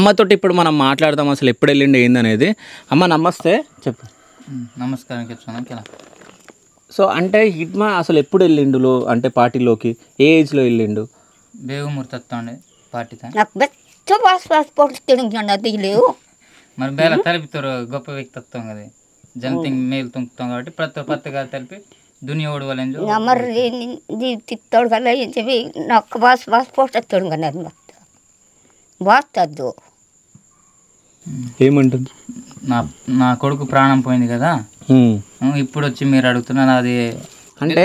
అమ్మతోటి ఇప్పుడు మనం మాట్లాడదాం అసలు ఎప్పుడు వెళ్ళిండు ఏందనేది. అమ్మ నమస్తే, చెప్పు. నమస్కారం చెప్తాను. సో అంటే హిట్మా అసలు ఎప్పుడు వెళ్ళిండు అంటే పార్టీలోకి, ఏ ఏజ్లో వెళ్ళిండు? ಬೇಗಮೂರ್ತಂಡೆ ಪಾರ್ಟಿ నాకు బెచ్చ పాస్పోర్ట్ తిరిగి మరి బేల తలిపితారు గొప్ప వ్యక్తిత్వం కదా జనతింగ్ మేలు తుంకుతాం కాబట్టి ప్రతి పత్తగా తలిపి దునియా ఓడవలేంజు మరి తిత్తాడు కదా చెప్పి నాకు పాస్పోర్ట్ ఎత్తాడు కదా బాస్తద్దు ఏమంటుంది? నా కొడుకు ప్రాణం పోయింది కదా, ఇప్పుడు వచ్చి మీరు అడుగుతున్నారు అది అంటే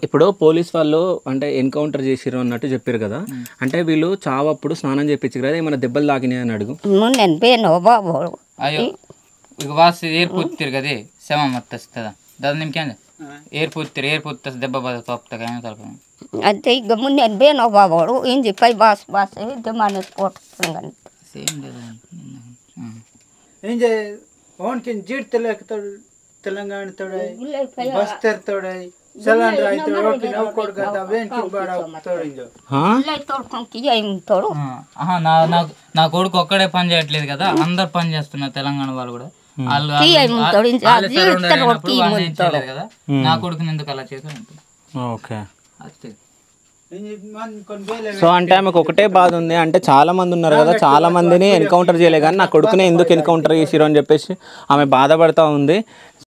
ఇప్పుడు పోలీస్ వాళ్ళు అంటే ఎన్కౌంటర్ చేసిరు అన్నట్టు చెప్పారు కదా, అంటే వీళ్ళు చావప్పుడు స్నానం చేయించారు కదా, ఏమైనా దెబ్బలు తాకినాయి అని అడుగు. నేను పోయాను బాబు అయ్యో ಈಗ ವಾಸ್ ಏರ್ಪೋರ್ತಿರ್ ಗದೆ ಶವ ಮತ್ತಸ್ತದ ದಾದ ನಿಮ್ಗೆ ಏರ್ಪೋರ್ತಿರ್ ದೆಬ್ಬ ಬಾದ ತೋಪ್ತಾಗ ಏನು ಸ್ವಲ್ಪ అంతే ఇక ముందు నేను పోయాను బాబు ఏం చెప్పాయి బాస్ అయితే మన స్పోర్ట్ సేమ్ ఏం ఓన్కి జీడ్ తెలంగాణ తోడై బస్తర్ తోడై చలాన్ రాయ్ తోడై నౌకోడు కదా వెంకి బాడా తోడింజో నా కొడుకు ఒక్కడే పని చేయట్లేదు కదా, అందరు పని చేస్తున్నారు తెలంగాణ వాళ్ళు కూడా. కదా నా కొడుకుని ఎందుకు అలా చేశారు? ఓకే. సో అంటే ఆమెకు ఒకటే బాధ ఉంది, అంటే చాలా మంది ఉన్నారు కదా, చాలా మందిని ఎన్కౌంటర్ చేయలే కానీ నా కొడుకునే ఎందుకు ఎన్కౌంటర్ చేసిరు అని చెప్పేసి ఆమె బాధపడతా ఉంది.